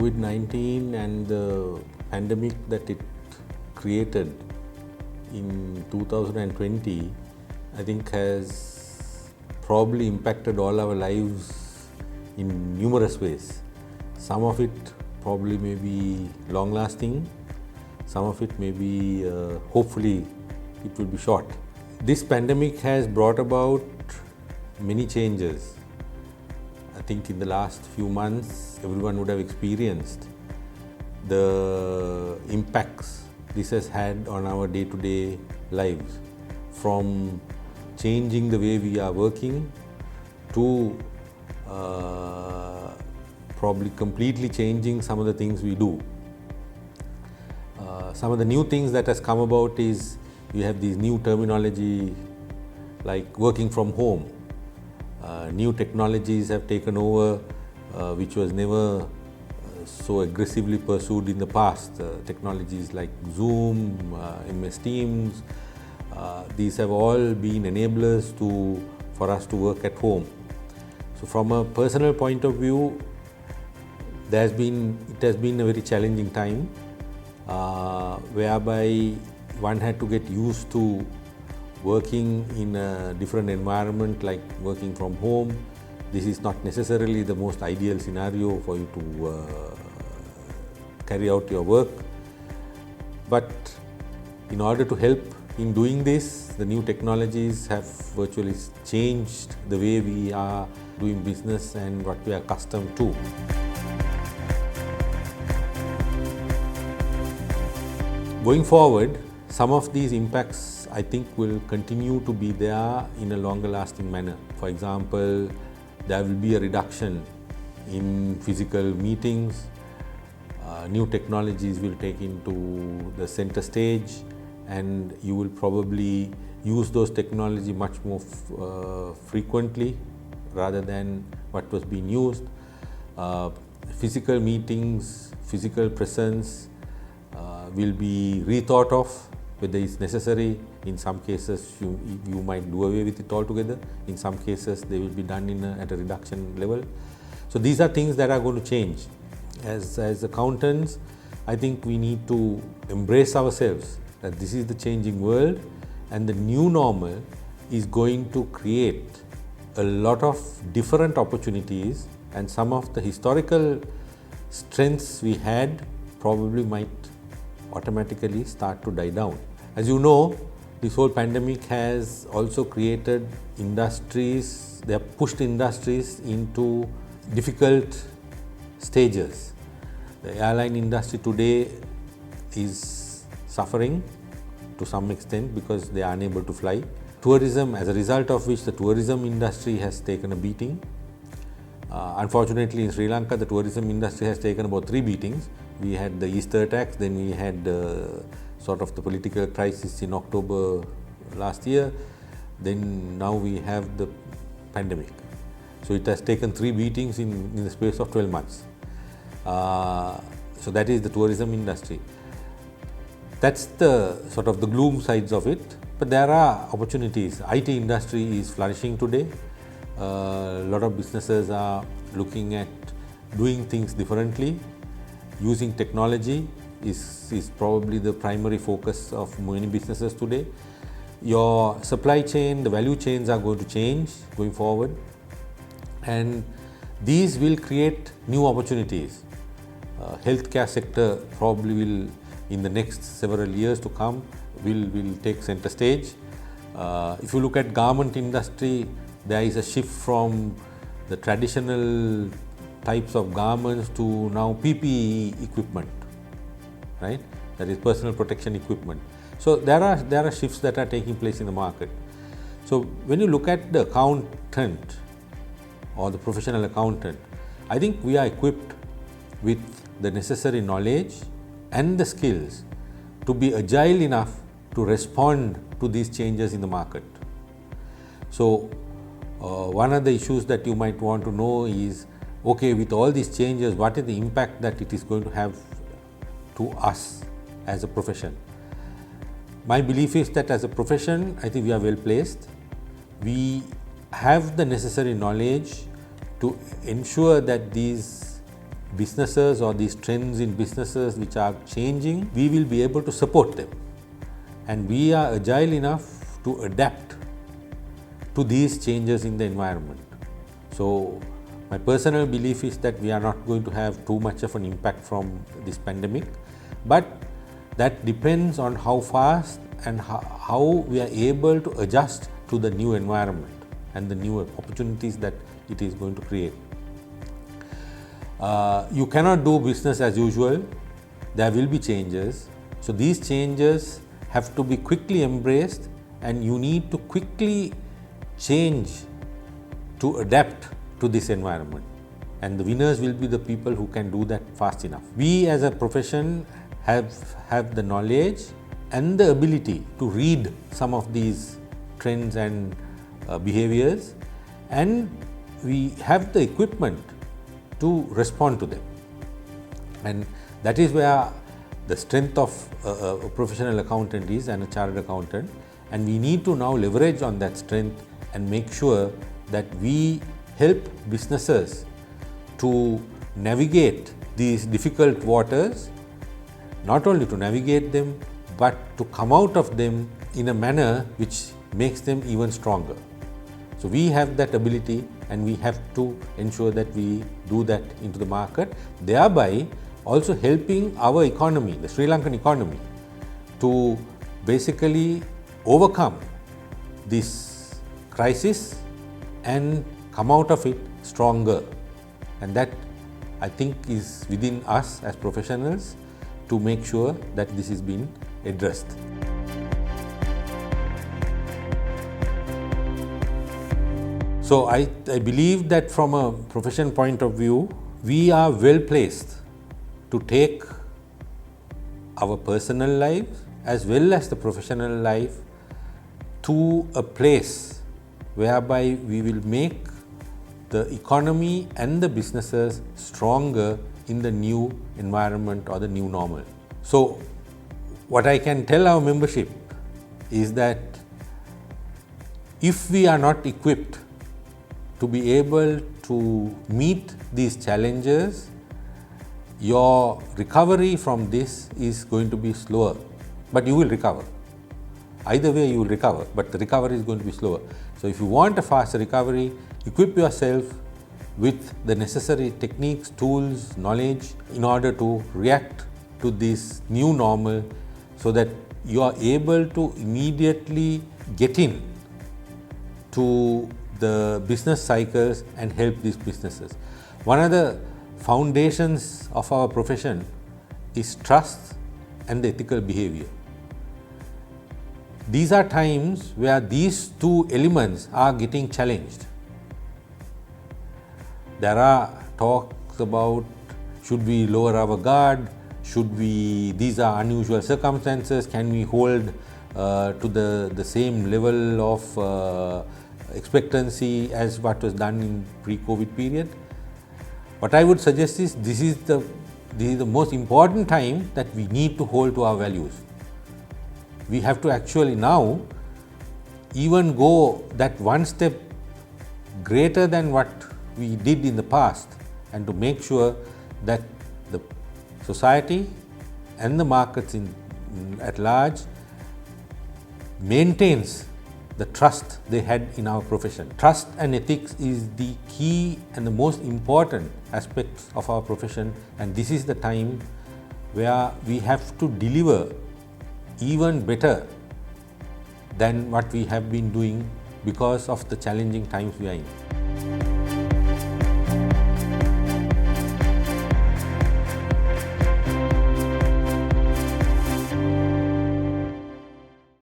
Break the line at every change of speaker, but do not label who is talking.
COVID-19 and the pandemic that it created in 2020, I think has probably impacted all our lives in numerous ways. Some of it probably may be long lasting, some of it may be hopefully it will be short. This pandemic has brought about many changes. I think in the last few months everyone would have experienced the impacts this has had on our day-to-day lives, from changing the way we are working to probably completely changing some of the things we do. Some of the new things that has come about is we have these new terminology like working from home. New technologies have taken over, which was never so aggressively pursued in the past. Technologies like Zoom, MS Teams, these have all been enablers for us to work at home. So from a personal point of view, it has been a very challenging time, whereby one had to get used to working in a different environment, like working from home. This is not necessarily the most ideal scenario for you to carry out your work. But in order to help in doing this, the new technologies have virtually changed the way we are doing business and what we are accustomed to. Going forward, some of these impacts I think will continue to be there in a longer lasting manner. For example, there will be a reduction in physical meetings. New technologies will take into the center stage, and you will probably use those technology much more frequently rather than what was being used. Physical meetings, physical presence will be rethought of, whether it's necessary. In some cases you might do away with it altogether. In some cases they will be done at a reduction level. So these are things that are going to change. As accountants, I think we need to embrace ourselves that this is the changing world, and the new normal is going to create a lot of different opportunities, and some of the historical strengths we had probably might automatically start to die down. As you know, this whole pandemic has also created industries, they have pushed industries into difficult stages. The airline industry today is suffering to some extent because they are unable to fly. Tourism, as a result of which the tourism industry has taken a beating. Unfortunately, in Sri Lanka, the tourism industry has taken about 3 beatings. We had the Easter attacks, then we had sort of the political crisis in October last year, then now we have the pandemic. So it has taken 3 beatings in the space of 12 months. So that is the tourism industry. That's the sort of the gloom sides of it, but there are opportunities. IT industry is flourishing today. A lot of businesses are looking at doing things differently. Using technology is probably the primary focus of many businesses today. Your supply chain, the value chains are going to change going forward, and these will create new opportunities. Healthcare sector probably will, in the next several years to come, will take center stage. If you look at garment industry, there is a shift from the traditional types of garments to now PPE equipment, right? That is personal protection equipment. So there are shifts that are taking place in the market. So when you look at the accountant or the professional accountant, I think we are equipped with the necessary knowledge and the skills to be agile enough to respond to these changes in the market. So one of the issues that you might want to know is, okay, with all these changes, what is the impact that it is going to have to us as a profession? My belief is that as a profession, I think we are well placed. We have the necessary knowledge to ensure that these businesses or these trends in businesses which are changing, we will be able to support them. And we are agile enough to adapt to these changes in the environment. So my personal belief is that we are not going to have too much of an impact from this pandemic, but that depends on how fast and how we are able to adjust to the new environment and the new opportunities that it is going to create. You cannot do business as usual. There will be changes. So these changes have to be quickly embraced, and you need to quickly change to adapt to this environment. And the winners will be the people who can do that fast enough. We as a profession have the knowledge and the ability to read some of these trends and behaviors, and we have the equipment to respond to them. And that is where the strength of a professional accountant is, and a chartered accountant, and we need to now leverage on that strength and make sure that we help businesses to navigate these difficult waters, not only to navigate them, but to come out of them in a manner which makes them even stronger. So we have that ability, and we have to ensure that we do that into the market, thereby also helping our economy, the Sri Lankan economy, to basically overcome this crisis and come out of it stronger. And that, I think, is within us as professionals to make sure that this is being addressed. So I believe that from a profession point of view, we are well placed to take our personal lives as well as the professional life to a place whereby we will make the economy and the businesses stronger in the new environment or the new normal. So what I can tell our membership is that if we are not equipped to be able to meet these challenges, your recovery from this is going to be slower, but you will recover. Either way you will recover, but the recovery is going to be slower. So if you want a faster recovery, equip yourself with the necessary techniques, tools, knowledge in order to react to this new normal, so that you are able to immediately get in to the business cycles and help these businesses. One of the foundations of our profession is trust and the ethical behavior. These are times where these two elements are getting challenged. There are talks about, should we lower our guard, these are unusual circumstances, can we hold to the same level of expectancy as what was done in pre-COVID period. What I would suggest is this is the most important time that we need to hold to our values. We have to actually now even go that one step greater than what we did in the past, and to make sure that the society and the markets at large maintains the trust they had in our profession. Trust and ethics is the key and the most important aspects of our profession, and this is the time where we have to deliver even better than what we have been doing because of the challenging times we are in.